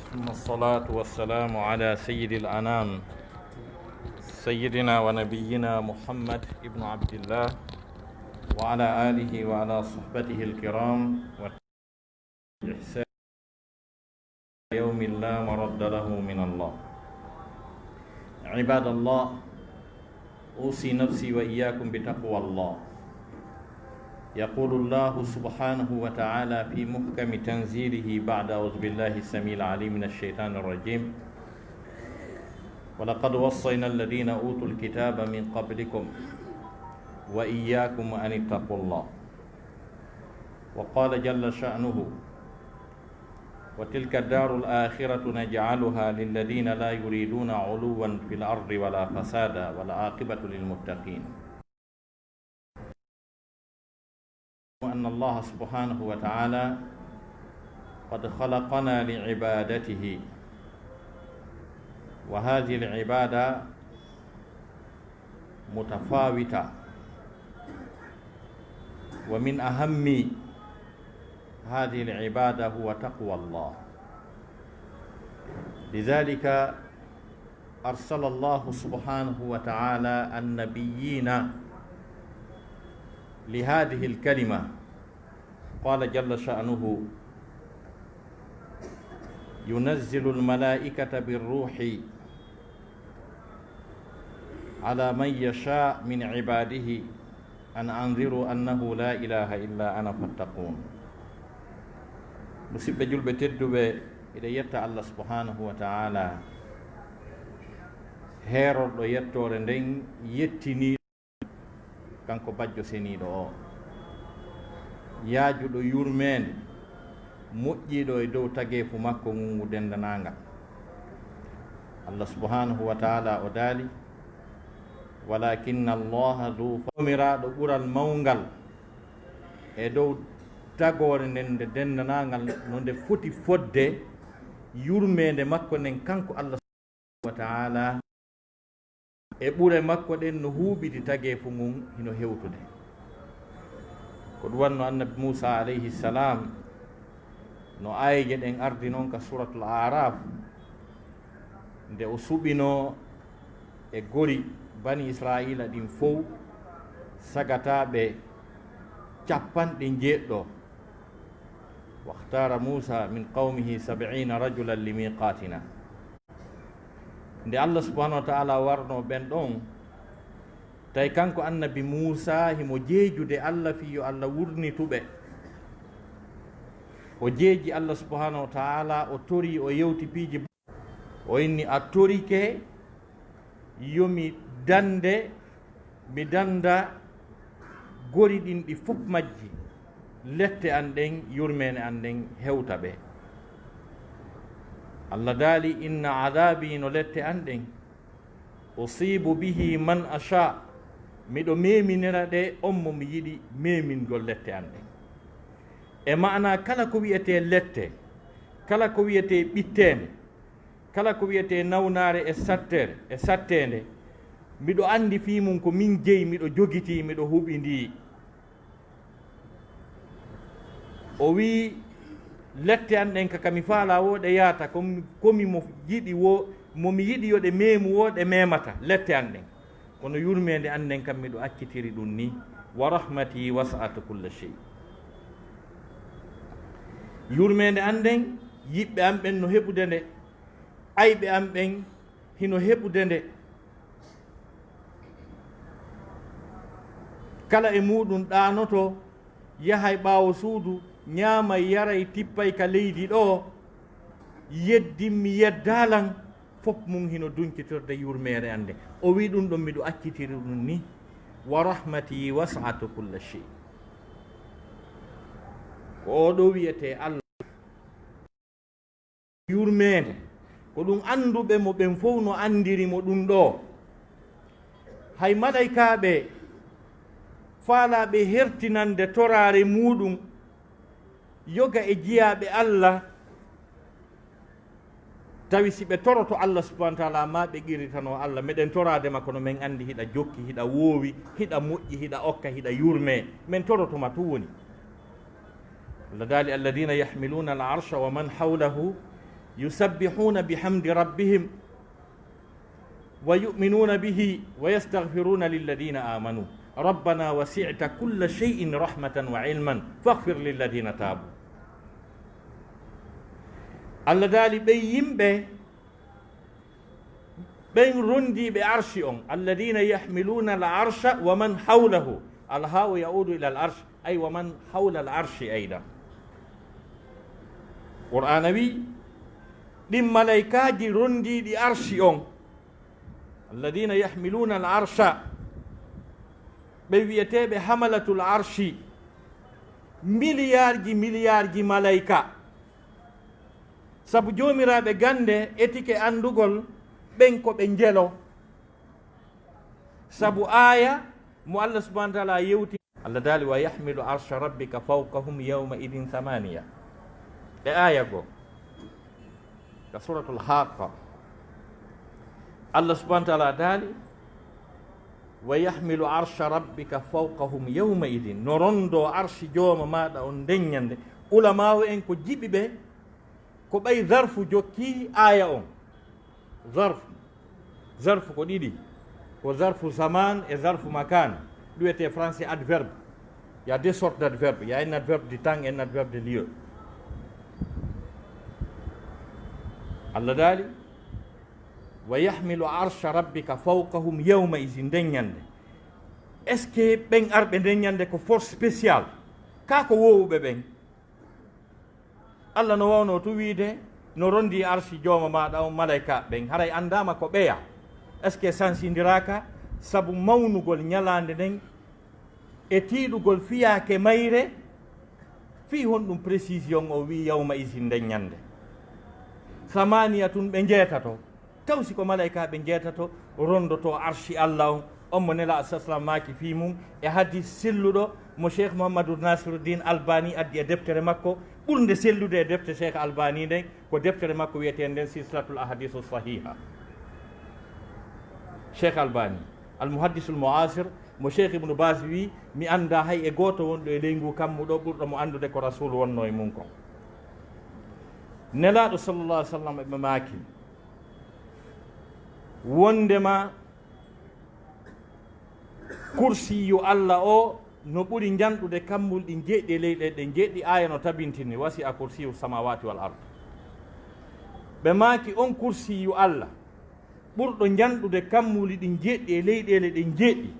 ثم الصلاة والسلام على سيد الأنام سيدنا ونبينا محمد ابن عبد الله وعلى آله وعلى صحبته الكرام والإحسان يوم لا مرد له من الله. عباد الله، أوصي نفسي وإياكم بتقوى الله. يقول الله سبحانه وتعالى في محكم تنزيله بعد أعوذ بالله السميع العليم من الشيطان الرجيم: ولقد وصينا الذين أوتوا الكتاب من قبلكم وإياكم أن اتقوا الله. وقال جل شأنه: وتلك الدار الآخرة نجعلها للذين لا يريدون علوا في الأرض ولا فسادا والعاقبة للمتقين. وأن الله سبحانه وتعالى قد خلقنا لعبادته، وهذه العبادة متفاوتة، ومن أهم هذه العبادة هو تقوى الله. لذلك أرسل الله سبحانه وتعالى النبيين لهذه الكلمة. قال جل شأنه: ينزل الملائكة بالروح على من يشاء من عباده أن أنذروا أنه لا إله إلا أنا فاتقون. musidɓe julɓe tedduɓe, ina yetta Allah subhanahu wa ta'ala heerorɗo yettore nden yettiniɗo kanko bajjo seniɗo o, yaajuɗo yurmede, moƴƴiɗo e dow tageefu makko ngungu dendanagal. Allah subhanahu wa ta'ala o daali: walakinna allaha du famiraɗo ɓural mawgal e dow tagore nden nde dendanagal no nde foti fodde yurmede makko nden kanko Allah subhanahu wa ta'ala, e ɓure makko ɗen no huuɓiti tageefu mum hino hewtude. ko ɗum wanno annabi Musa alayhi salam no ayje ɗen ardi noon ka suratul araf, nde o suɓino e gori bani israila ɗin fof sagataɓe capanɗe jeeɗɗo. wahtara Musa min qawmihi 70 rajulan limiqatina. nde Allah subhanahu wa ta'ala warno ɓen ɗon, tawi kanko annabi Musa himo jeejude Allah fiyo Allah wurnituɓe, o jeeji Allah subhanahu wa ta'ala, o tori, o yewti piiji, o inni: a torike yomi dande, mi danda gori ɗin ɗi fof majji, lette an ɗen, yurmene an ɗen hewta ɓe. Allah daali: inna adabi, no lette an ɗen, usibu bihi man asha, miɗo meminira ɗe on mo mi yiɗi memingol lette an ɗen. e maana kala ko wiyete lette, kala ko wiyete ɓittende, kala ko wiyete nawnare e sattende, miɗo andi fi mum ko min jeeyi, miɗo jogiti, miɗo huɓindi. o wi lette an ɗen kaka mi faala woɗe yaata komi mo yiɗi momi yiɗi yoɗe memu woɗe memata lette an ɗen, kono yurmede an ɗen kam miɗo accitiri ɗum ni: wa rahmati wasa'at kulla shay. yurmede an ɗen, yiɓɓe an ɓen no heɓude nde, ayɓe an ɓen hino heɓude nde. kala e muɗum ɗanoto, yahay ɓaawo suudu, ñaamay, yaray, tippay ka leydi ɗo, yeddinmi yeddalan, fof mum hino dunkitirde yurmere an nde. o wi ɗum ɗon miɗo accitiri ɗum ni: wa rahmati wasa'at kulla shay. ko oɗo wiyete Allah yurmede, ko ɗum anduɓe mo ɓen fof no andirimo ɗum ɗo. hay malaikaɓe faalaɓe hertinande torare muɗum yoga e jiyaɓe Allah, tawi si ɓe toroto Allah subhanahu wa ta'ala ma ɓe qiritano Allah. meɗen torade makko no men andi hiɗa jokki, hiɗa woowi, hiɗa moƴƴi, hiɗa okka, hiɗa yurme. men torotoma to woni. Allah daali alladina yahmiluna al arsha wa man hawlahu yusabbihuna bihamdi rabbihim wa yu'minuna bihi wa yastaghfiruna lilladina amanu rabbana wasi'ta kulla shay'in rahmatan wa ilman faghfir lilladina tabu. Allah daali ɓe yimɓe ɓen rondiɓe arshi on alladina yahmiluna al arsha wa man hawlahu, alhawu yaudu ila al arsh ay wa man hawla al arshi ayda. Qur'ana wi ɗin malaikaji rondiɗi arshi on alladina yahmiluna al arsha ɓe wiyeteɓe hamalatul arshi, milliarji malaika. Sabu jomiraɓe gande etike andugol ɓen ko ɓe jelo, sabu aya mo Allah subhanahu wa ta'ala yewti. Allah daali wa yahmilu arsha rabbika fawqahum yawma idin thamaniya. E aya go ka suratul Haqqa, Allah subhanahu wa ta'ala daali wa yahmilu arsha rabbika fawqahum yawma idin, no rondo arshi jooma maɗa on ndeññande. Ulamawo en ko jiɓi ɓe ko ɓay zarfu jokki aya on. Zarfu ko ɗiɗi, ko zarfu zaman et zarfu makan, ɗuyete français adverbe. Il y a deux sortes d'adverbes, il y a un adverbe du temps et un adverbe de lieu. Allah daali wa yahmilu arsha rabbika fawqahum yawma idin ndeññande. Est ce que ɓen arɓe ndeññande ko force spéciale ka ko wowuɓe ɓen? Allah no wawno to wiide no rondi arshi jooma maɗa on malaika ɓen haray andama ko ɓeya. Est ce que sansidiraka sabu mawnugol ñalande nden e tiiɗugol fiyake mayre fi honɗum précision o wi yawma idin ndeññande. Samaniyatun ɓe jeetato, taw siko malaika ɓe jeetato rondoto arshi Allah on. On mo nela sallam maki fi mum e hadis selluɗo mo cheikh Mouhamadou Nasiruddin Albani addi e deftere makko ɓurde sellude e deftere cheikh Albani nden ko deftere makko wiyete nden silsilatul ahadisu sahiha. Cheikh Albani al muhaddisul muasir mo cheikh Ibnu Bas wi mi anda hay e goto wonɗo e leygu kammuɗo ɓurɗo mo andude ko rasul wonno e mum kon. Nelaɗo sallallah alih w sallam eɓe maaki wondema kursiyu Allah o no ɓuri janɗude kammulɗi jeeɗɗi e leyɗe ɗe jeeɗɗi aya no tabintini wasi a kursiyu samawati wal ard. ɓe maaki on kursiyu Allah ɓurɗo janɗude kammuli ɗin jeeɗɗi e leyɗele ɗen jeeɗɗi,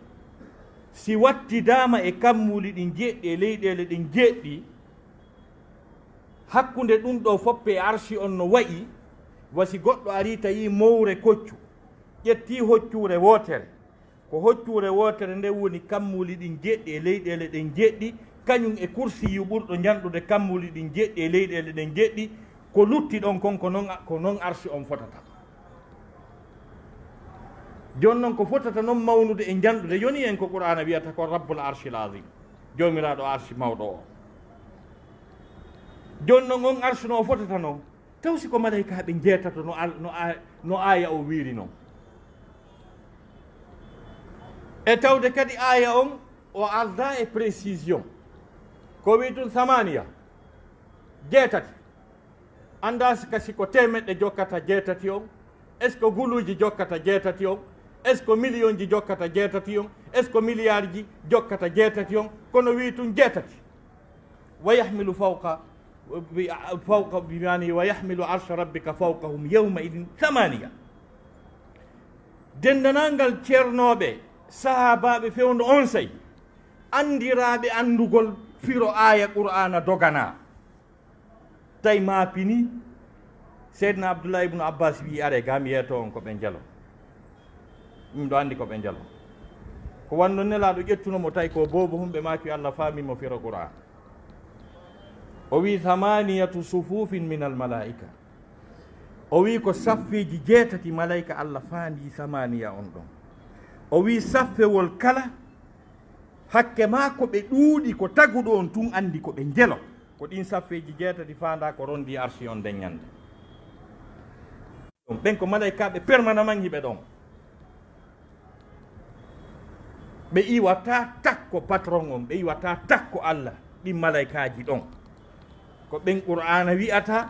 si wattidama e kammuli ɗin jeeɗɗi e leyɗele ɗen jeeɗɗi, hakkunde ɗum ɗo foppe e arshi on no wayi wasi goɗɗo ari tawi mowre koccu ƴetti hoccure wotere, ko hoccure wotere nde woni kammuli ɗin jeeɗɗi e leyɗele ɗen jeeɗɗi, kañum e kursiyu ɓurɗo janɗude kammuli ɗin jeeɗɗi e leyɗele ɗen jeeɗɗi. Ko lutti ɗon kon ko noon arshi on fotata. joni noon ko fotata noon mawnude e janɗude yoni en ko qur'ana wiyata ko rabbul arshil azim, jomiraɗo arshi mawɗo o. joni noon on arshi no fotata noon taw si ko malaikaɓe jeetato no aya o wiiri noon. E tawde kadi aya on o arda e précision ko wi tun samaniya jeetati, anda kasi ko temeɗɗe jokkata jeetati on, est ce que guluji jokkata jeetati on, est ce que million ji jokkata jeetati on, est ce que milliard ji jokkata jeetati on, kono wi tun jeetati. wa yahmilu fawqa bimani wa yahmilu arsha rabbika fawqahum yawma idin thamaniya. dendanangal ceernoɓe sahabaɓe fewndo on say andiraɓe andugol firo aya qur'ana dogana tawi mapini seydna Abdoullah ibnu Abbas wi are gam yeeto on koɓe jalo, ɗum ɗo andi koɓe jalo, ko wanno nelaɗo ƴettunomo tawi ko bobo humɓe maki Allah famimo firo qur'an. O wi thamaniyatu sufufin min al malaika, o wi ko saffeji jeetati malaika Allah faandi thamaniya on ɗon. O wi saffewol kala hakke ma ko ɓe ɗuuɗi ko taguɗo on tun andi ko ɓe jelo, ko ɗin saffeji jeetati faanda ko rondi arshi on deññande. ɓen ko malaikaɓe permanamment hiɓe ɗon, ɓe iwata takko patron on, ɓe iwata takko Allah ɗin malaikaji ɗon. ko ɓen qur'ana wi'ata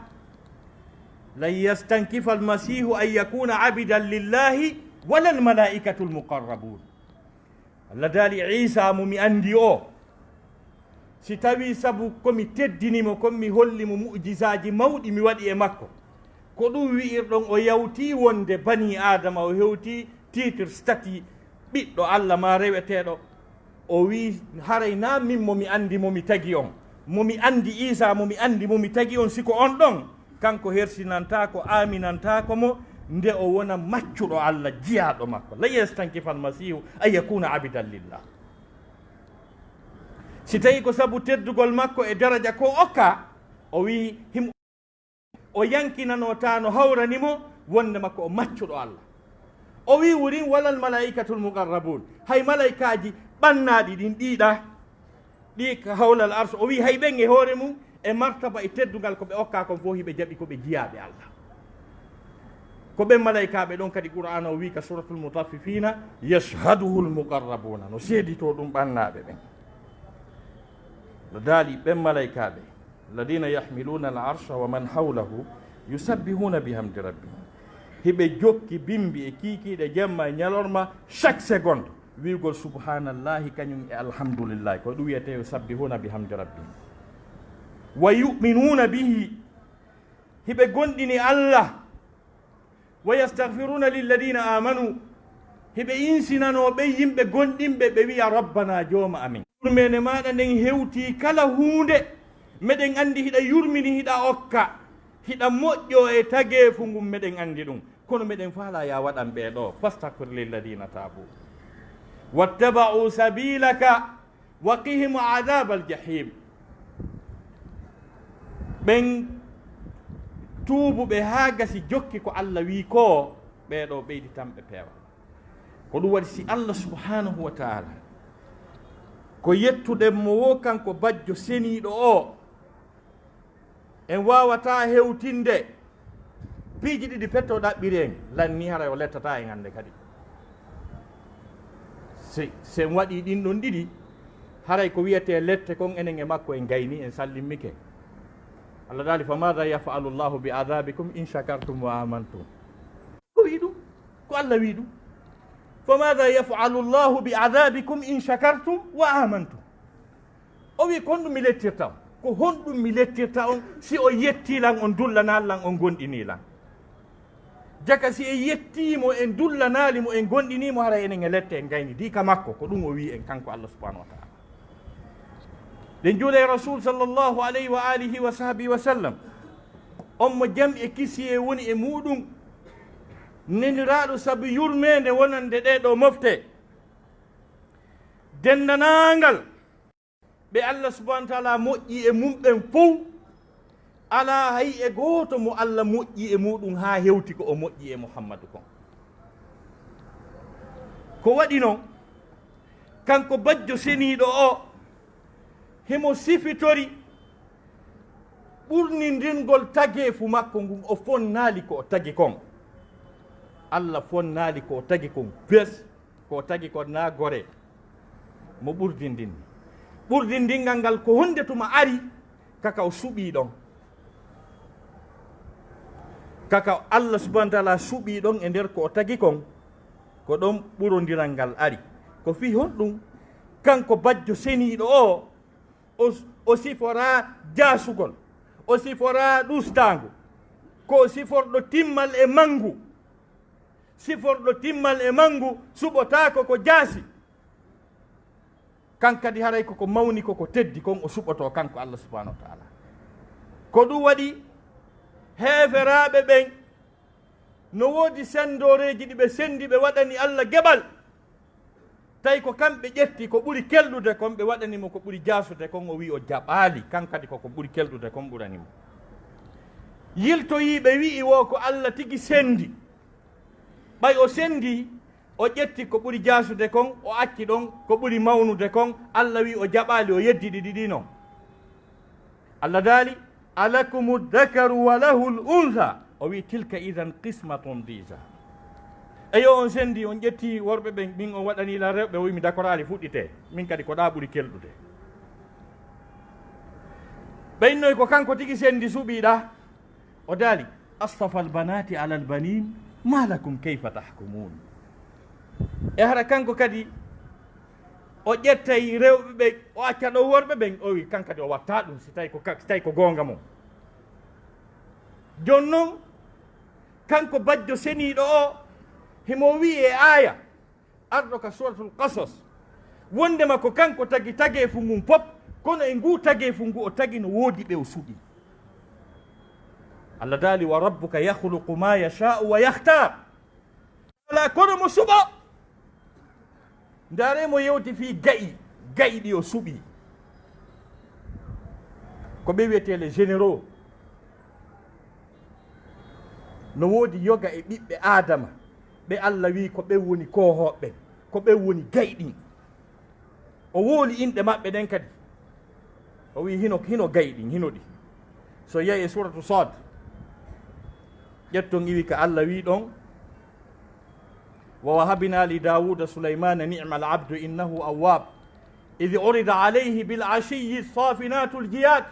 lan yastankifa almasihu an yakuna abidan lillahi wala almalaikatu almuqarrabun. Allah daali isa mo mi andi o si tawi sabu komi teddinimo komi hollimo mu'jisaji mawɗi mi waɗi e makko, ko ɗum wi'irɗon o yawti wonde bani adama, o hewti titre stati ɓiɗɗo Allah ma reweteɗo, o wi haray na min momi andi momi tagi on, momi andi isa momi andi momi tagi on, siko on ɗon kanko hersinanta ko aminanta ko mo nde o wona maccuɗo Allah jiyaɗo makko. la yastankifa almasihu an yakuna abidan lillah. si tawi ko sabu teddugol makko e daraja ko okka, o wi him o yankinanotano hawranimo wonde makko o maccuɗo Allah. o wi wurin walal malaikatul muqarrabun, hay malaikaji ɓannaɗi ɗin ɗiɗa ɗi hawlal arsh, o wi hay ɓen e hoore mum e martaba e teddugal ko ɓe okka kon fof hiɓe jaɓi koɓe jiyaɓe Allah. ko ɓen malaikaɓe ɗon kadi qur'ana o wi ka suratul mutaffifina yashhaduhu lmuqarrabuna, no seedito ɗum ɓannaɓe ɓen. no daali ɓen malaikaɓe alladina yahmiluna al arsha wa man hawlahu yusabbihuna bihamdi rabbihim, hiɓe jokki bimbi e kiikiiɗe jemma e ñalorma chaque seconde wiigol subhanallahi kañum e alhamdulillahi, ko ɗum wiyete yusabbihuna bihamdi rabbihim. wa yuminuna bihi, hiɓe gonɗini Allah. wa yastahfiruna lilladina amanu, hiɓe insinanoɓe yimɓe gonɗinɓe ɓe wiya rabbana jooma amin. yurmene maɗa nden hewti kala hunde meɗen andi hiɗa yurmini hiɗa okka hiɗa moƴƴo e tageefu ngum meɗen andi ɗum, kono meɗen faala ya waɗan ɓeeɗo. fastahfir lilladina tabu wattaba'u sabilaka wa qihim adaba aljahim. ɓen tuubuɓe haa gasi jokki ko Allah wi ko, ɓeeɗo ɓeydi tan ɓe peewa. ko ɗum waɗi si Allah subhanahu wa taala ko yettuɗen mo wo kanko bajjo seniiɗo o, en wawata hewtinde piiji ɗiɗi petto ɗaɓɓiri en lanni haray o lettata en hannde kadi. sen waɗi ɗin ɗon ɗiɗi haray ko wiyete lette kon enen e makko en gayni en sallimmike. Allah daali fa mada yafalu llahu bi adabikum in shakartum wa amantum. ko wi ɗum, ko Allah wi ɗum, fa mada yafalu llahu bi adabikum in shakartum wa amantum. o wi kon ɗum mi lettirta on, ko honɗum mi lettirta on si o yettilan on dullanallan on gonɗinilan. jaka si en yettimo en dullanalimo en gonɗinimo hara enen e lette en gayni di ka makko, ko ɗum o wi en kanko Allah subhanahu wa taala. ɗen juuɗe rasul sallllahu alayhi wa alihi wa sahbihi wa sallam, on mo jam e kisi e woni e muɗum neniraɗo sabu yurmede wonande ɗeɗo mofte dendanagal ɓe Allah subhanahu wa taala moƴƴi e mumɓen fof, ala hay e gooto mo Allah moƴƴi e muɗum ha hewti ko o moƴƴi e Muhammadu kon. ko waɗi noon kanko bajjo seniiɗo o hemo sifitori ɓurnidingol tageefu makko ngun o fonnaali ko o tagi kon. Allah fonnaali ko o tagi kon bes, ko o tagi kon na gore mo ɓurdindinni. ɓurdindingal ngal ko hunde tuma ari kaka o suɓii ɗon, kaka Allah subhanahu wa taala suɓii ɗon e nder ko o tagi kon, ko ɗon ɓurodiral ngal ari. ko fi honɗum kanko bajjo seniiɗo o sifora jaasugol, o sifora ɗustaangu, ko siforɗo timmal e mangu, siforɗo timmal e mangu, suɓotaako ko jaasi. kankadi haray koko mawni koko teddi kon o suɓoto kanko Allah subhanahu wa taala. ko ɗum waɗi heeferaɓe ɓen no woodi sendoreji ɗi ɓe sendi ɓe waɗani Allah geɓal, tawi ko kamɓe ƴetti ko ɓuri kelɗude kon ɓe waɗanimo ko ɓuri jasude kon, o wi o jaɓaali kankadi koko ɓuri kelɗude kon ɓuranimo. yiltoyiɓe wi'i wo ko Allah tigi sendi, ɓay o sendi o ƴetti ko ɓuri jasude kon o acci ɗon ko ɓuri mawnude kon, Allah wi o jaɓaali o yeddi ɗiɗi noon. Allah daali alakumu dakaru wa lahu l untha, o wi tilka idan qismatun diza. eyo on sendi on ƴetti worɓe ɓen, min on waɗanila rewɓe, o wimi d'accord ali fuɗɗite, min kadi ko ɗa ɓuri kelɗude. ɓeynoy ko kanko tigi sendi suɓiɗa o daali asfafa albanati ala albanin ma lakum kayfa tahkumun e hara kanko kadi o ƴettay rewɓe ɓe o acca ɗo worɓe ɓen o wi kankadi o watta ɗum si tawi ko gonga mum joni noon kanko bajjo seniɗo o himo wi e aya arɗo ka suratul qasas wondema ko kanko tagi tagefu ngun pop kono e ngu tagefu ngu o tagi no woodi ɓe o suɓi allah daali wa rabbuka yahluqu ma yashau wa yahtar ala kono mo suɓo ndaremo yewti fi gayi ɗi o suɓi ko ɓe wiyete les généraux no woodi yoga e ɓiɓɓe adama ɓe allah wi ko ɓe woni kohoɓɓe ko ɓe woni gayɗin o wooli inɗe maɓɓe ɗen kadi o wi hino gayɗin hino ɗi so yehi e suratu sad ƴetton iwi ka allah wi ɗon wa wahabna li dawuda sulaymana nicma alabdu innahu awwab id urida alayhi bilasiyi safinatu ljiyad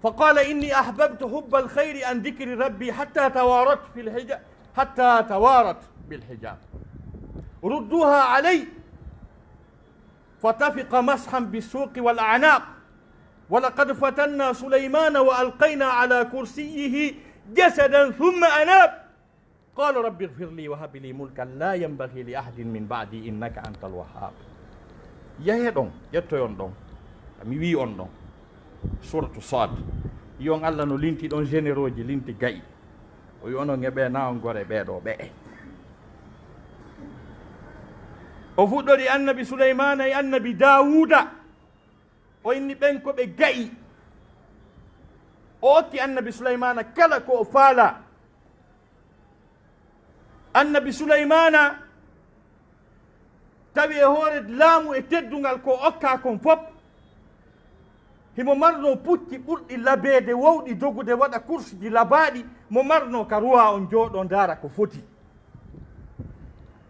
فقال إني أحببت حب الخير عن ذكر ربي حتى توارت بالحجاب ردوها علي فطفق مسحا بالسوق والأعناق ولقد فتنا سليمان وألقينا على كرسيه جسدا ثم أناب قال رب اغفر لي وهب لي ملكا لا ينبغي لأحد من بعدي إنك أنت الوهاب يهدون يتويون دون مي وي دون suratu sad yon allah no linti ɗon généraux ji linti gayi o wi onon eɓe nawon gore ɓeɗo ɓe o fuɗɗori annabi souleymana e annabi dawuda o inni ɓen ko ɓe gayi o okki annabi souleymana kala ko o faala annabi souleymana tawi e hoore laamu e teddungal ko okka kon fof himo marno pucci ɓurɗi labeede wowɗi dogude waɗa course ji labaɗi mo marno ka ruwa on jooɗo ndaara ko foti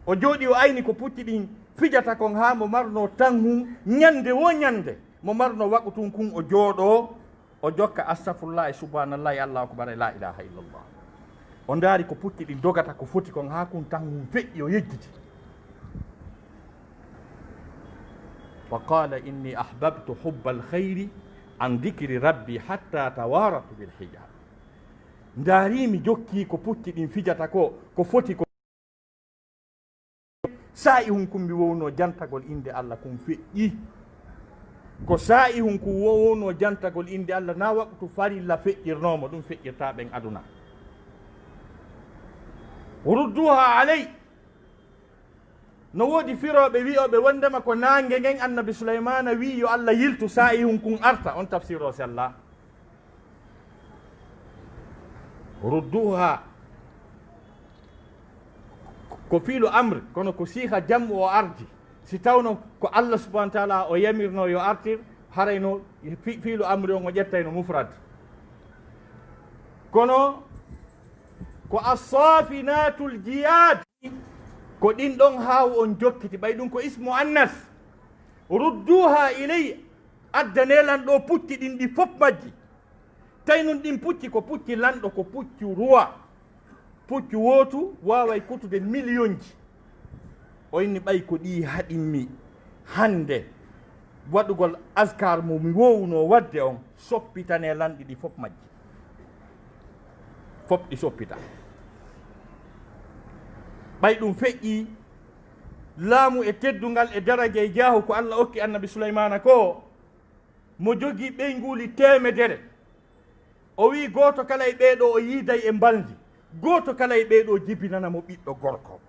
o jooɗi o ayni ko pucci ɗin fijata kon ha mo marno tan hum ñande wo ñande mo marno waɓutun kun o jooɗo o jokka astahfirullah e subhanallahi allahu akbar e la ilaha illallah o ndaari ko pucci ɗin dogata ko foti kon ha kun tan hum feƴƴi o yejjiti fa qala inni ahbabtu hubba alkhayri an dicri rabbi hatta tawaratu bil hijab ndaarimi jokki ko pucci ɗin fijata ko foti ko sa'i hun kumbi wowno jantagol inde allah kum feƴƴi ko sa'i hun ko wowno jantagol inde allah na waqtu farilla feƴƴirnomo ɗum feƴƴirta ɓen aduna rudduha alay no woodi firoɓe wiyoɓe wondema ko nangue ngen annabi souleymana wi yo allah yiltu sa'i hun kun arta on tafsir o sella rudduha ko fiilu amre kono ko siiha jammu o ardi si tawno ko allah subahana taala o yamirno yo artir harayno fiilu amre on o ƴettayno mufrad kono ko assafinatul jiyad ko ɗin ɗon haaw on jokkiti ɓay ɗum ko ismu annas rudduha ilay addanelan ɗo pucci ɗin ɗi fof majji tawi nun ɗin pucci ko pucci lanɗo ko pucci ruwa pucci wootu waway kutude million ji o inni ɓay ko ɗi haɗinmi hande waɗugol askar mo mi wowno wadde on soppitane lanɗi ɗi fof majji fof ɗi soppita ɓay ɗum feƴƴi laamu e teddungal e daraja e jaahu ko allah okki annabi souleymana ko mo jogii ɓeyguli temedere o wi gooto kala e ɓeeɗo o yiiday e mbaldi gooto kala e ɓeeɗo jibinanamo ɓiɗɗo gorko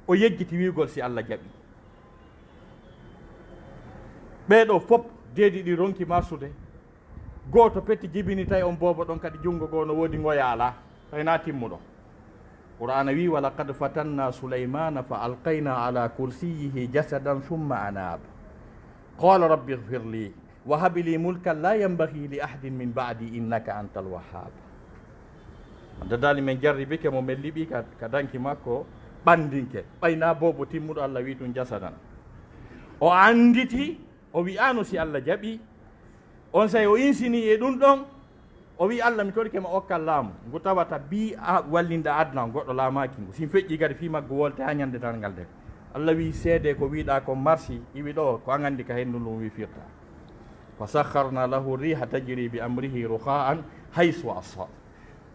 o yejjiti wiigol si allah jaɓi ɓeeɗo fof deedi ɗi ronki marsude gooto petti jibini tawi on boobo ɗon kadi junngo goo no woodi ngoya ala tawna timmuɗo qur'ana wi wa laqad fatanna souleymana fa alqayna ala kursiyihi jasadan summa anab qala rabbi ihfir li wa hab li mulkan la yanbaghi li ahadin min ba'di innaka anta alwahhab anda dali men jarribike mo men liɓi ka danki makko ɓandinke ɓayna boobo timmuɗo allah wi ɗum jasadan o anditi o wi'ano si allah jaɓi on say o insini e ɗum ɗon o wi Allah mi torike ma okkal laamu ngu tawata bi a wallinde adna goɗɗo laamaki ngu sin feƴƴi kadi fi maggo wolte ha ñande dargal nde Allah wi seede ko wiɗa ko marsi iwi ɗo ko an andi ka hendu ɗum wi firta fa sakharna lahu riha tajri bi amrihi rukha'an haysu asab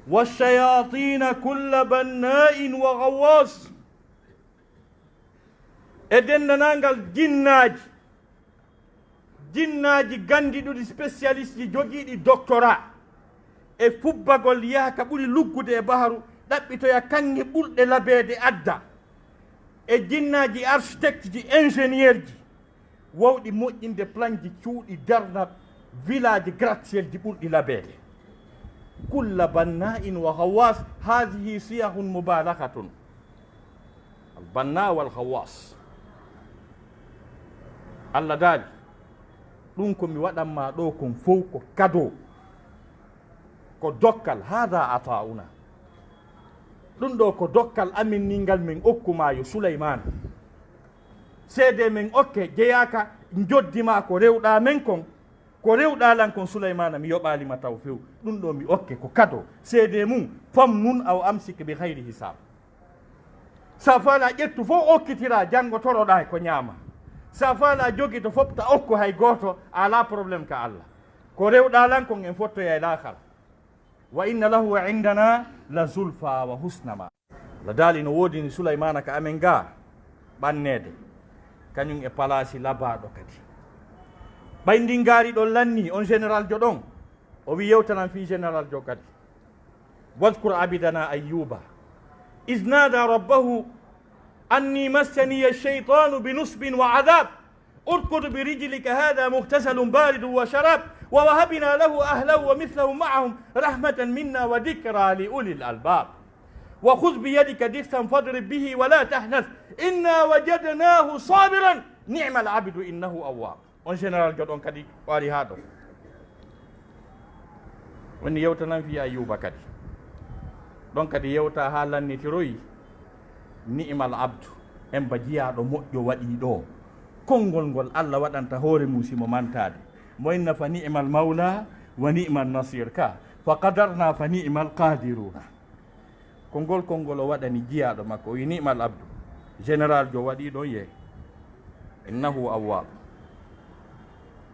washayatina kulla banna'in wa ghawwas e dendanangal jinnaji gandiɗuɗi spécialiste ji jogiiɗi doctorat e fubbagol yaha ka ɓuri luggude e baharu ɗaɓɓitoya kanŋe ɓurɗe labeede adda e jinnaji architecte ji ingénieur ji wowɗi moƴƴinde plan ji cuuɗi darna village gratte-ciel ji ɓurɗi labeede kulla banna'in wa hawas hadihi siyahun mubalaghatun albanna wal hawas Allah daali ɗum ko mi waɗanma ɗo kon fof ko cadeau ko dokkal hada ata'una ɗum ɗo ko dokkal amin ningal min okkuma yo Souleymane seede min okke jeyaka joddima ko rewɗa men kon ko rewɗa lan kon Souleymane mi yoɓalima taw few ɗum ɗo mi okke ko cadeau seede mum fam nun aw amsik bi hayri hisab sa faala ƴettu fof okkitira janngo toroɗa ko ñaama sa faala jogi to fopta okko hay goto ala probléme ka Allah ko rewɗa lan kon en fottoya e laakal wa inna lahu indana la zulfa wa husna ma la daali no woodini Souleymane ka amen ga ɓannede kañum e palasi labaɗo kadi ɓay ndin gaari ɗon lanni on général jo ɗon o wi yewtanan fi général jo kadi wadkur abidana ayyuba إذ نادى ربه أني مسني الشيطان بنصب وعذاب اركض برجلك هذا مغتسل بارد وشراب ووهبنا له أهله ومثلهم معهم رحمة منا وذكرى لأولي الألباب وخذ بيدك دفا فاضرب به ولا تحنث إنا وجدناه صابرا نعم العبد إنه أواب on général jot on kadi waari haa ɗo woni yewtanan fi Ayyuba kadi ɗon kadi yewta ha lannitiroyi ni'mal abdu en ba jiyaɗo moƴƴo waɗi ɗo konngol ngol Allah waɗanta hoore musimo mantade mo inna fa ni'mal mawla wa ni'mal nasir ka fa qadarna fa ni'mal qadiruna konngol o waɗani jiyaɗo makko o wi ni'mal abdu général jo waɗi ɗo ye innahu awwab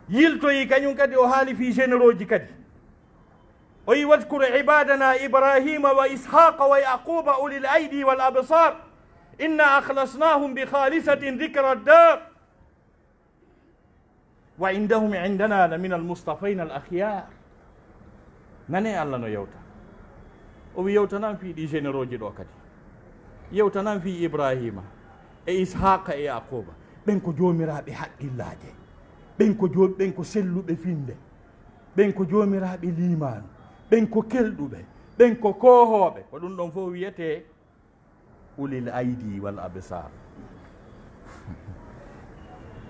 yiltoyi kañum kadi o haali fi généraux ji kadi o wi wadkur ibadana ibrahima wa ishaqa wa yaquba uli l aydi wal absar inna akhlasnahum bi khalisatin dhikra ddar wa indahum indana la min almustafaina al akhyar nane Allah no yewta o wi yewtanan fi ɗi généraux ji ɗo kadi yewtanan fi ibrahima e ishaqa e yaquba ɓen ko jomiraɓe haqqillaje ɓen ko selluɓe finde ɓen ko jomiraɓe limanu ɓen ko kelɗuɓe ɓen ko kohoɓe ko ɗum ɗon fof wiyete ulil aydi wal absar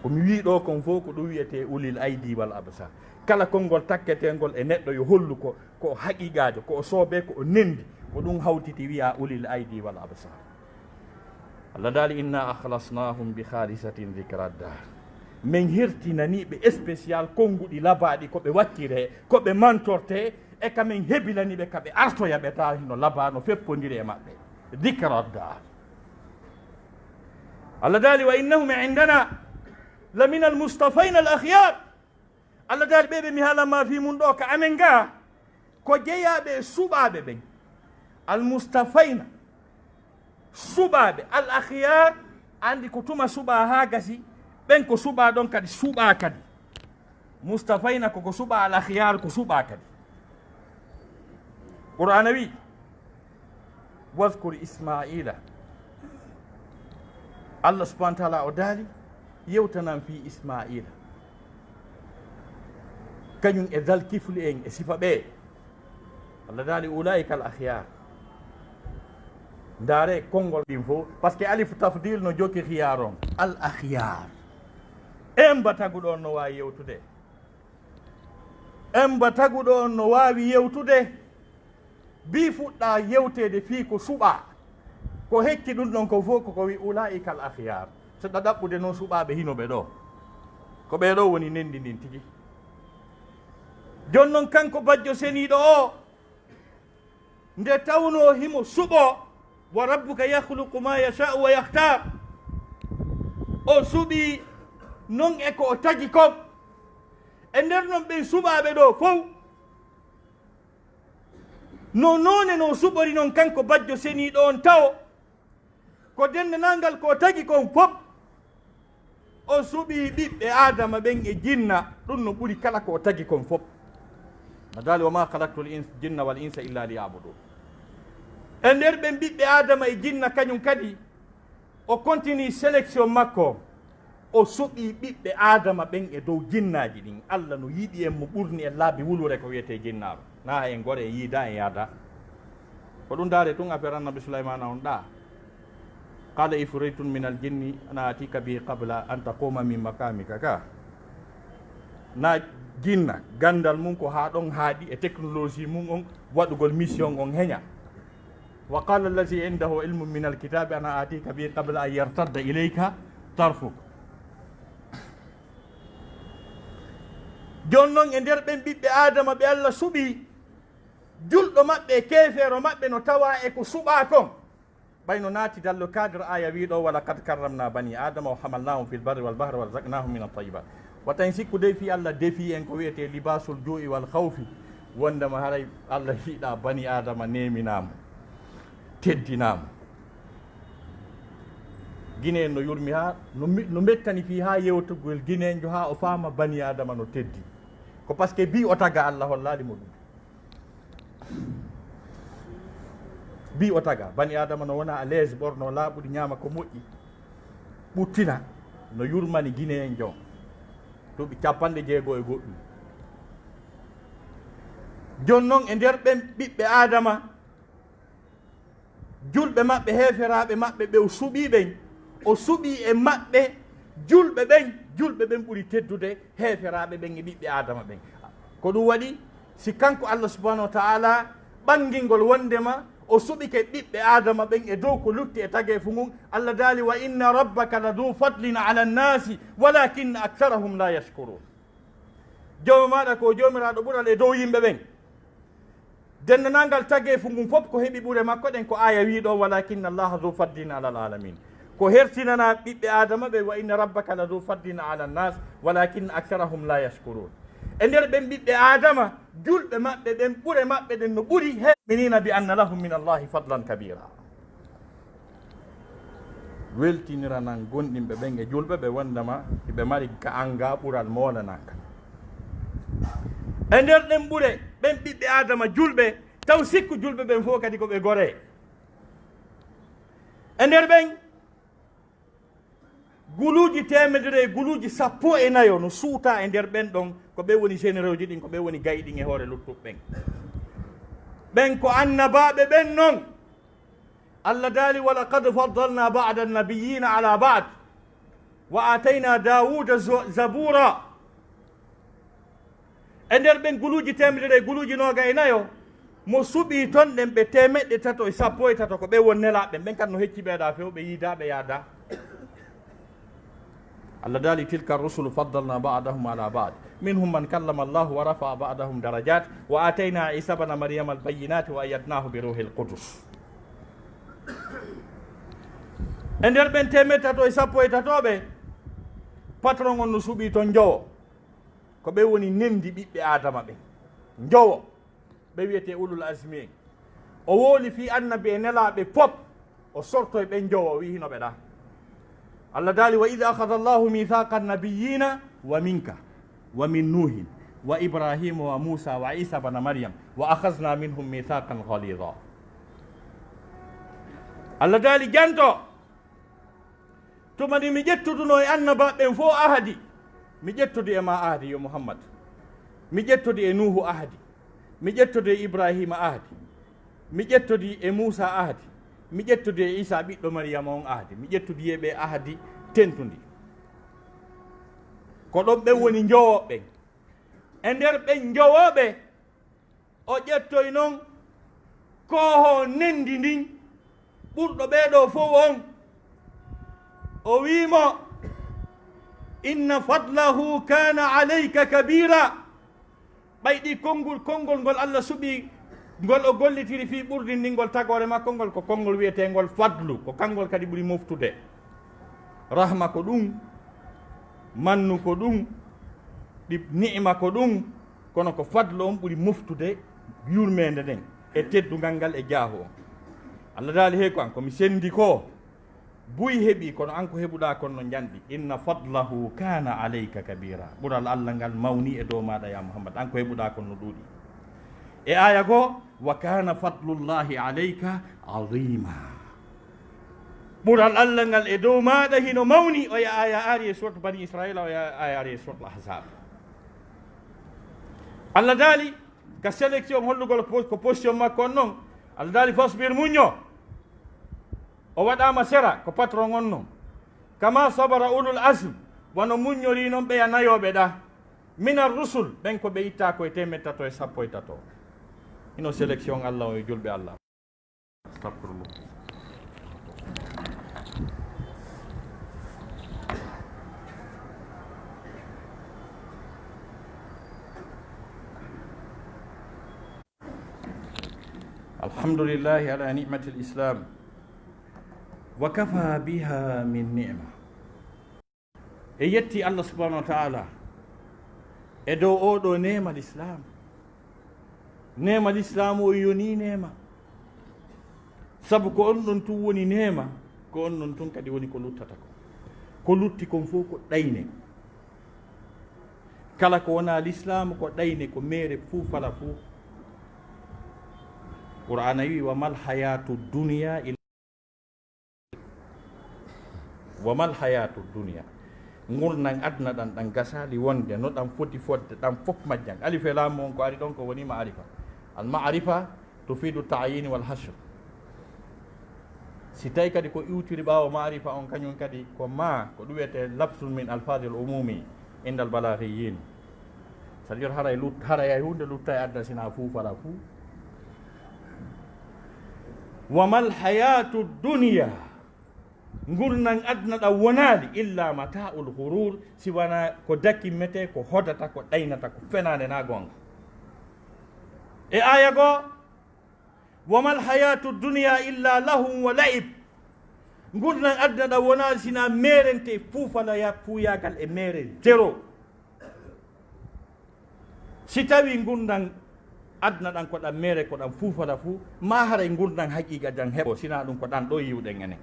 komi wi ɗo kon fof ko ɗum wiyete ulil aydi wal absar kala konngol takketengol e neɗɗo yo hollu ko haqiqajo ko o soobe ko o nendi ko ɗum hawtiti wiya ulil aydi wal absar Allah daali inna akhlasnahum bi khalisatin dhikra ddar min hertinaniɓe spécial konnguɗi labaɗi koɓe wattire koɓe mantorte e kamin hebilaniɓe kaɓe artoya ɓe tawi no labano feppodiri e maɓɓe dhikra ddar Allah daali wa innahum indana la min almustafaina al akhyar Allah daali ɓeɓe mi haalanma fi mum ɗo ka amen ga ko jeeyaɓe suɓaɓe ɓen almustafaina suɓaɓe al akhyar andi ko tuma suɓa ha gasi ɓen ko suɓa ɗon kadi suɓa kadi mustafaina koko suɓa al akhyar ko suɓa kadi qur'ana wi wadkur ismaila Allah subhanahu wa taala o daali yewtanan fi ismaila kañum e dal kifli en e sifa ɓe Allah daali ulaika al akhyar ndaare konngol ɗin fof par ce que alifu tafdil no jokki khiyar on al akhyar en mba taguɗo on no wawi yewtude en mba taguɗo on no wawi yewtude bi fuɗɗa yewtede fii ko suɓa ko hekki ɗum ɗon ko fof koko wi ulaika al akhyar seɗɗa ɗaɓɓude noon suɓaɓe hinoɓe ɗo ko ɓeɗo woni nendi ndin tigi jon noon kanko bajjo seniiɗo o nde tawno himo suɓo wa rabbuka yahluqu ma yashau wa yahtar o suɓi non e ko o tagi kon e nder noon ɓen suɓaɓe ɗo fof no noone no suɓori noon kanko bajjo seniiɗo on taw ko dendanalngal ko tagi kon fof o suɓi ɓiɓɓe adama ɓen e jinna ɗum no ɓuri kala ko tagi kon fof adali wa ma halaktu l jinna wal insa illa liyabudun e nder ɓen ɓiɓɓe adama e jinna kañum kadi o continue sélection makko o suɓi ɓiɓɓe adama ɓen e dow jinnaji ɗin allah no yiɗi en mo ɓurni e laabi wulure ko wiyete jinnaɓe na en gore en yiida en yaada ko ɗum daare tun affaire annabi souleymana on ɗa qala ifritun min al jinni ana atika bi qabla an taquma min makamika ka na jinna gandal mum ko ha ɗon haaɗi e technologie mum on waɗugol mission on heña wa qala allazi indahu ilmu min alkitabi ana atika bi qabla an yartadda ilayka tarfuk jon noon e nder ɓen ɓiɓɓe adama ɓe allah suɓi julɗo maɓɓe keefeero maɓɓe no tawa e ko suɓa kon ɓayno naati dallo cadre aya wiɗo wala kad karramna bani adama o hamalnahum fi lbarri walbahre wa razaqnahum min altayibat watan sikku dey fi allah defi en ko wiyete libasul joui wal hawfi wondema haray allah hiiɗa bani adama neminamo teddinamo guine en no yurmi ha no mettani fi ha yewtogol guinenjo ha o faama bani adama no teddi ko par ce que bi o taga allah hollalimo ɗum bi o taga bani adama no wona à l'aise ɓorno laaɓuɗi ñaama ko moƴƴi ɓuttina no yurmani guine en jon duuɓi 60 e goɗɗum jon noon e nder ɓen ɓiɓɓe adama julɓe maɓɓe heeferaɓe maɓɓe ɓe o suɓi ɓen o suɓi e maɓɓe julɓe ɓen ɓuri teddude heeferaɓe ɓen e ɓiɓɓe adama ɓen ko ɗum waɗi si kanko allah subahanahu wa taala ɓangingol wondema o suɓi ke ɓiɓɓe adama ɓen e dow ko lutti e tagefu ngun allah daali wa inna rabbaka la du fadlin ala nnasi walakinna actarahum la yashkurun jooma maɗa ko jomiraɗo ɓural e dow yimɓe ɓen dennanangal tagefu ngun fof ko heeɓi ɓuure makko ɗen ko aya wiɗo walakinna allaha du fadlin ala l alamin ko hertinana ɓiɓɓe adama ɓe wa inna rabbaka la du fadlin ala nnas walakinna actarahum la yashkurun e nder ɓen ɓiɓɓe adama julɓe maɓɓe ɓen ɓuure maɓɓe ɗen no ɓuri heminina bi anna lahum min allahi fadlan kabira weltiniranan gonɗinɓe ɓen e julɓe ɓe wondema ɓe mari ka anga ɓural molanaka e nder ɗen ɓuure ɓen ɓiɓɓe adama julɓe taw sikku julɓe ɓen fof kadi koɓe gore e nder ɓen guluuji temedere e guluuji 14 no suuta e nder ɓen ɗon ko ɓe woni généraux ji ɗin ko ɓe woni gayɗin e hoore luttuɓe ɓen ɓen ko annabaɓe ɓen noon allah daali wa laqad faddalna bada annabiyina ala bad wa atayna dawuda zabura e nder ɓen guluuji temedere e guluuji 24 mo suɓi ton ɗen ɓe 313 ko ɓe won nelaɓe ɓen kam no hecci ɓeeɗa few ɓe yiidaɓe yaada allah daali tilka rusulu faddalna badahum ala bad minhum man kallama allahu wa rafa'a badahum darajat wa atayna isa bana maryama albayinati wa ayadnahu bi ruhi lqudus e nder ɓen 313 patron on no suɓi toon jowo ko ɓe woni nendi ɓiɓɓe adama ɓen jowo ɓe wiyete ulul asmi en o wooli fi annabi e nelaɓe pop o sorto e ɓen jowo o wi hino ɓeɗa allah daali wa id akhada allahu mithaqa annabiyina wa minka wa min nuhin wa ibrahima wa musa wa isa bana maryam wa akhadna minhum mithaqan ghalida allah daali janto tumani mi ƴettuduno e annabaɓen fo ahadi mi ƴettodi e ma ahadi yo muhammad mi ƴettodi e nuhu ahadi mi ƴettodi e ibrahima ahadi mi ƴettodi e musa ahadi mi ƴettodi e isa ɓiɗɗo mariyama on ahadi mi ƴettodi e ɓe ahadi tentudi ko ɗon ɓen woni jowoɓe e nder ɓen jowoɓe o ƴettoy noon koho nendi ndin ɓurɗo ɓeɗo fof on o wimo inna fadlahu kana alayka kabira ɓayɗi konngol ngol Allah suɓi ngol o gollitiri fi ɓurdindingol tagore makko ngol ko konngol wiyetengol fadlu, ko kangol kadi ɓuri moftude. Rahma ko ɗum, mannu ko ɗum, ɗi ni'ma ko ɗum, kono ko fadlu on ɓuri moftude yurmede nden e teddugal ngal e jaahu on. Allah daali he ko an komi sendi ko buy heɓi kono an ko heɓuɗa kon no janɗi. Inna fadlahu kana alayka kabira. ɓural Allah ngal mawni e dow maɗa ya Muhammad, an ko heɓuɗa kon no ɗuuɗi. e aya goo wa kana fadlullahi alayka azima. ɓural Allah ngal e dow maɗa hino mawni. o ya aya ari e sourate bani israila, o ya aya ari e sourate al-ahzab. Allah daali ka sélection hollugol ko position makko on noon. Allah daali fasbir muño, o waɗama sera ko patron on noon. Kama sabara ulul asm, wono muñori noon ɓeya nayoɓe ɗa minar rusul, ɓen ko ɓe itta koye 313. ino sélection Allah o e julɓe Allah. Astagfirullah. Alhamdulillahi ala ni'mati l-islam wa kafa biha min ni'ma. e yetti Allah subhanahu wa ta'ala e dow oɗo nema l'islam. nema l'islam o yoni nema, sabu ko on ɗon tun woni nema, ko on ɗon tun kadi woni ko luttata ko lutti kon fof ko ɗayne. kala ko wona l'islam ko ɗayne, ko mere fuu fala fuu. Qur'ana wi wa mal hayatu dunya gurnan adna ɗan gasali wonde no ɗan foti fodde ɗan fof majjan. alif e laamu on ko ari ɗon ko woni ma'arifa. al ma'arifa tufidu ta'yin wal hasr. si tawi kadi ko iwtiri ɓaawo ma'arifa on kañum kadi ko ma ko ɗum wiyete lapsun min alfadil umumi indal balaghiyin. c'est à dire haray hunde lutta e adda sina fuu fala fuu. wamal hayatu dunya, gurnan adna ɗa wonali illa mata'ul ghurur, si wana ko dakimmete, ko hodata, ko ɗaynata, ko fenade na gonga. e aya goo wamal hayatu dunya illa lahum wa la'ib, gurnan adna ɗa wonali sina merente fuufala ya fuuyagal e mere zéro. si tawi gurnan adna ɗan ko ɗan mere ko ɗan fuufala fuu, ma haray gurdan haqiqa jan heɓo, sina ɗum ko ɗan ɗo yiwɗen enen.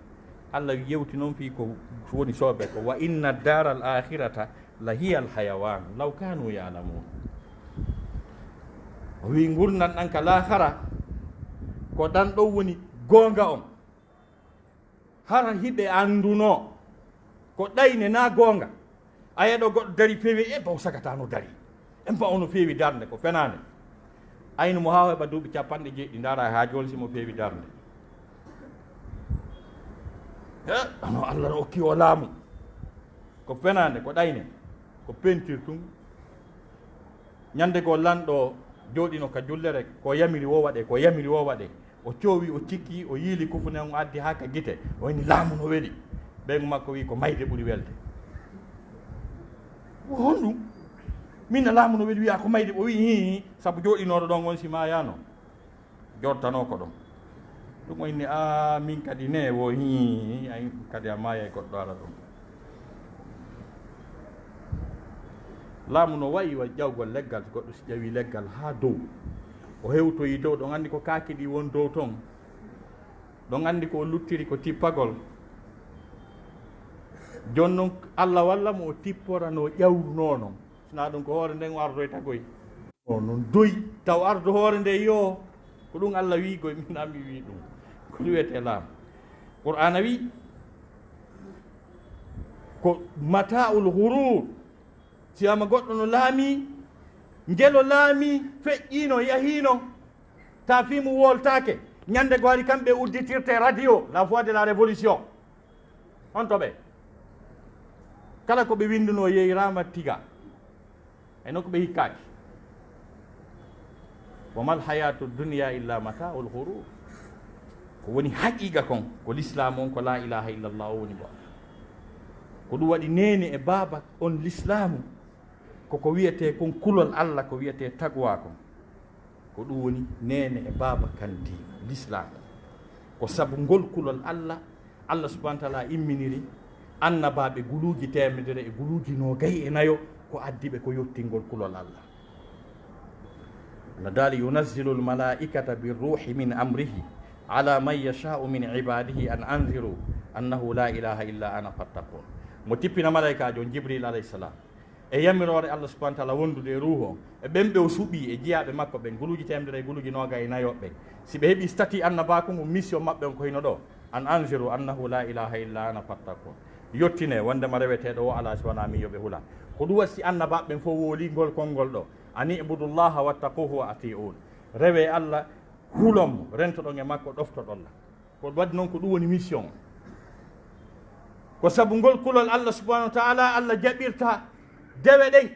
Allah yewti noon fi ko woni soɓe ko wa inna dara al akhirata la hiya al hayawan law kanu ya'lamun. o wi gurdan ɗan ka lahara ko ɗan ɗo woni gonga on. hara hiɓe anduno ko ɗayne na gonga. a yeɗo goɗɗo dari feewi e baw sagatano dari, en ba ono feewi darde ko fenade. ayno mo hawa heɓa duuɓi 90 dara ha joni simo feewi darde. ano Allah no okki o laamu ko fenade, ko ɗayne, ko peinture tun. ñande go lanɗo jooɗino ka jullere, ko yamiri wo waɗe, ko yamiri wo waɗe. o coowi, o cikki, o yiili kufune on addi ha ka guite, o woni laamu no weeli. ɓeygu makko wi ko mayde ɓuri welde. honɗum min laamu no weeli wiya ko mayde, o wi hi saabu jooɗinoɗo ɗon on si mayano jortano ko ɗon. ɗum o inni a min kadi ne wo hi ay kadi a maya e goɗɗo ala ɗon. laamu no wayi wa ƴawgol leggal, goɗɗo si ƴawi leggal ha dow, o hewtoyi dow, ɗon andi ko kaaki ɗi won dow ton, ɗon andi ko luttiri ko tippagol. joni noon Allah walla mo o tippora no ƴawruno noon, sina ɗum ko hoore nden o ardoy tagoy o noon doyi taw ardo hoore nde yo ko ɗum Allah wi goy, min ami wi ɗum ko wiyete laamu. Qur'ana wi ko mata'ul ghurur, siyama goɗɗo no laami, ngelo laami, feƴƴino, yahino, ta fimu woltake, ñande go ari kamɓe udditirte radio la voix de la révolution. on to ɓe kala ko ɓe winduno yeyrama tiga, e nokko ɓe hikkaki. wamal hayatu dunya illa mata'ul ghurur, ko woni haqiqa kon ko l'islam on, ko la ilaha illallah o woni bo. ko ɗum waɗi nene e baba on l'islamu, koko wiyete kon kulol Allah ko wiyete taqwa ko ɗum woni nene e baba kandi l'islam ko sabu ngol kulol Allah subhanahu wa ta'ala imminiri annabaɓe guluji temedere e guluji nogayi e nayo ko addiɓe ko yettingol kulol Allah dali yunazzilu lmalaikata birruhi min amrihi ala man yashau min ibadihi an anziru annahu la ilaha illa ana fattaqun mo tippina malaikajo jibril alayhi salam e yamirore Allah subhanahu wa ta'ala wondude e ruhu o e ɓen ɓe o suuɓi e jiyaɓe makko ɓen guluji temedere e guluji nogayi nayoɓe si ɓe heeɓi stati annabako mo mission maɓɓe on ko hino ɗo an anziru annahu la ilaha illa ana fattaqun yettine wondema reweteɗo o ala siwana mi yoɓe huula ko ɗum wasi annabaɓe fof wooli ngol konngol ɗo ani ibudullaha wattaquhu wa ati'un rewe Allah hulommo rentoɗon e makko ɗoftoɗolla ko waddi noon ko ɗum woni mission ko sabu ngol kulol Allah subhanahu wa ta'ala Allah jaɓirta dewe ɗen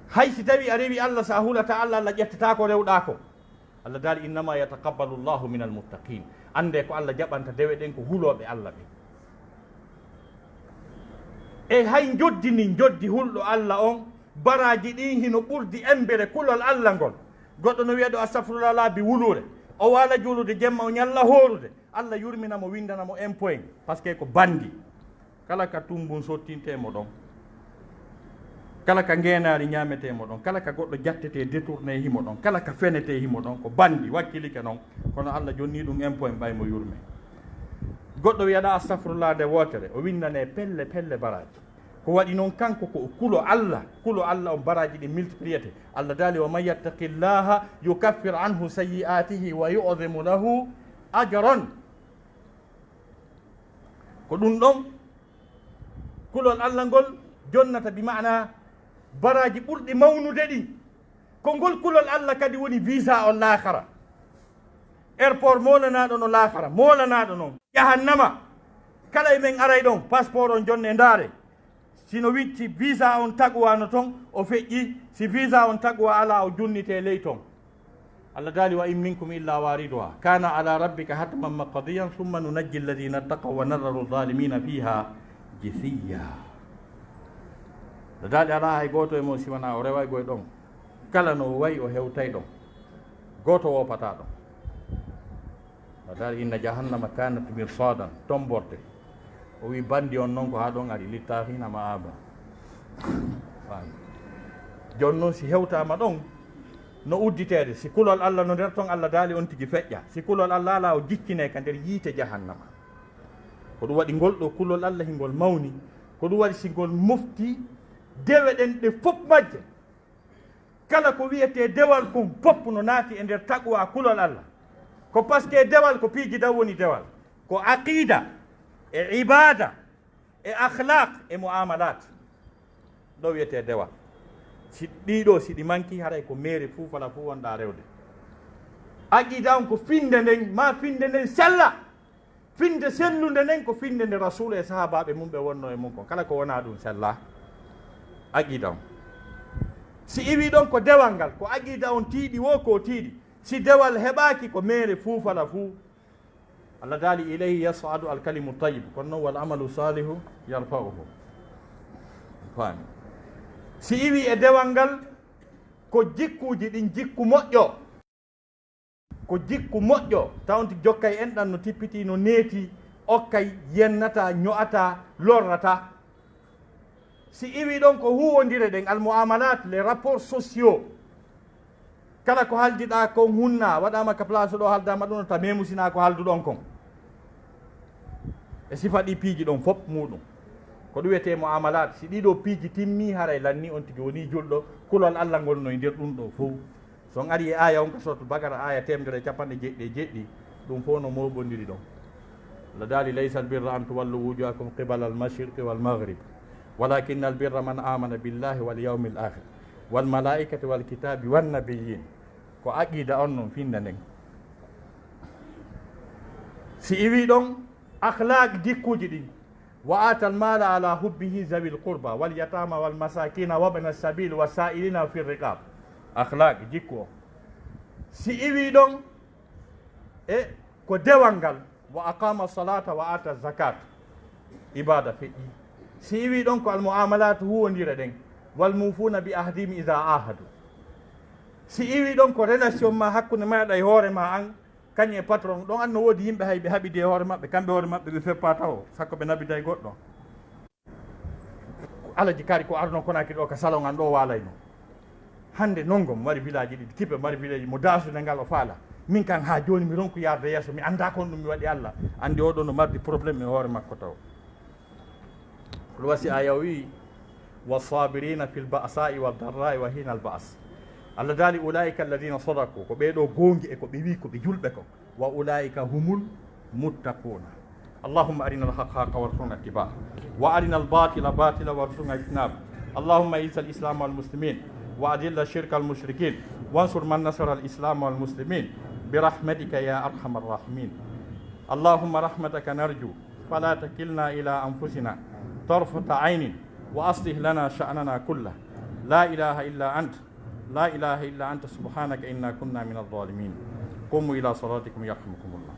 hay si tawi a rewi Allah sa hulata Allah Allah ƴettata ko rewɗa ko Allah daali innama yataqabbalu llahu min almuttaqin ande ko Allah jaɓanta dewe ɗen ko huloɓe Allah ɓe e hay joddi hulɗo Allah on baraji ɗin hino ɓurdi embere kulol Allah ngol goɗɗo no wiya ɗo astahfirullah laabi wulure o wala julude jemma o ñalla horude Allah yurminamo windanamo un point par ce que ko bandi kala ka tumbun sottintemo ɗon kala ka ngenari ñametemo ɗon kala ka goɗɗo jattete détourné himo ɗon kala ka fenete himo ɗon ko bandi wakkilike noon kono Allah jonni ɗum un point ɓaymo yurme goɗɗo wiyaɗa astahfirullah nde wotere o windane pelle baraji ko waɗi noon kanko ko kulo Allah on baraji ɗi multipliété Allah daali wa man yattaqillaha yukaffir anhu sayyi'atihi wa yu'dhimu lahu ajran ko ɗum ɗon kulol Allah ngol jonnata bi mana baraji ɓurɗi mawnude ɗi ko ngol kulol Allah kadi woni visa on lahara airport molanaɗo no lahara molanaɗo noon jahannama kala e men aray ɗon passeport on jonne ndaare sino witti visa on taqwano toon o feƴƴi si visa on taqwa ala o junnite ley toon Allah daali wa in minkum illa wariduha kana ala rabbika hatman maqdiyan thumma nunajji alladhina ttaqaw wa nadharu zalimina fiha jithiya Allah daali ala hay goto e mon siwana o reway goye ɗon kala no wayi o hewtay ɗon goto wopata ɗon Allah daali inna jahannama kanat mirsadan tomborte o wi bandi on noon ko ha ɗon ari littahina ma aba joni noon si hewtama ɗon no udditede si kulol Allah no nder toon Allah daali on tigui feƴƴa si kulol Allah ala o jikkine ka nder yiite jahannama ko ɗum waɗi ngol ɗo kulol Allah hingol mawni ko ɗum waɗi si ngol mofti dewe ɗen ɗe fof majje kala ko wiyete dewal kon fof no naati e nder taqwa kulol Allah ko par ce que dewal ko piiji daw woni dewal ko aqida e ibada e akhlaq e muamalat ɗo wiyete dewal si ɗiɗo si ɗi manki haray ko meeri fuu fala fuu wonɗa rewde aqida on ko finde nden ma finde nden sella finde sellude nden ko finde nde rasul e sahabaɓe mum ɓe wonno e mum kon kala ko wona ɗum sella aqida on si iwi ɗon ko dewal ngal ko aqida on tiiɗi wo ko tiiɗi si dewal heɓaki ko meere fuu fala fuu Allah daali ilayhi yas'adu alkalimu tayyib kono noon wal amalu salihu yarfa'uhu faami si iwi e dewal ngal ko jikkuji ɗin jikku moƴƴo ko jikku moƴƴo tawnti jokkay enɗan no tippiti no neeti okkay yennata ño'ata lorrata si iwi ɗon ko huwodire ɗen almuamalat les rapports sociaux kala ko haldiɗa kon hunna waɗama ka place ɗo haldama ɗum ta memusina ko halduɗon kon e sifa ɗi piiji ɗon fof muɗum ko ɗum wiyete muamalat si ɗiɗo piiji timmi haray lanni on tigui woni julɗo kulol Allah ngol no e nder ɗum ɗo fof son ari e aya on ko sortu bagara aya 1jeɗɗi ɗum fof no moɓodiri ɗon Allah daali laysa albirra an tuwallu wujuhakum qibala almashriqi walmaghrib walakinna albirra man amana billahi wal yawmi l akhir wal malaikati wal kitabi wan nabiyyin ko aqida on noon finda nden si iwi ɗon akhlaq jikkuji ɗin wa ata almala ala hubbihi zawi lqurba wal yatama wal masakina wabna sabil wa sa'ilina fi riqab akhlaq jikku o si iwi ɗon e ko dewal ngal wa aqama salata wa ata zakat ibada feƴƴi si wi ɗon ko almuamalatu huwodira ɗen walmufuna bi ahdim ida ahadu si iwi ɗon ko relation ma hakkude maɗa e hoore ma an kañum e patron ɗon anno woodi yimɓe hay ɓe haɓidi e hoore maɓɓe kamɓe hoore maɓɓe ɓe feppa taw sakko ɓe nabida e goɗɗo alaji kaari ko arno konaki ɗo ka salon an ɗo walayno hande nongom wari village ɗiɗi kippe mari village mo dasude ngal o faala min kan ha joni mi ronku yarde yesso mi anda kon ɗum mi waɗi Allah andi oɗo no mardi probléme e hoore makko taw ɗo wasi aya wi wasabirina fi lba'sai waldarrai wa hina alba'as Allah daali ulaika alladina sadaku ko ɓeɗo gongi e ko ɓe wi ko ɓe julɓe ko wa ulaika humul muttaquna اللهم أرنا الحق حقا وارزقنا اتباعه وأرنا الباطل باطلا وارزقنا اجتنابه اللهم أعز الإسلام والمسلمين وأذل الشرك المشركين وانصر من نصر الإسلام والمسلمين برحمتك يا أرحم الراحمين اللهم رحمتك نرجو فلا تكلنا إلى أنفسنا طرفة عين وأصلح لنا شأننا كله لا إله إلا أنت لا إله إلا أنت سبحانك إنا كنا من الظالمين قوموا إلى صلاتكم يرحمكم الله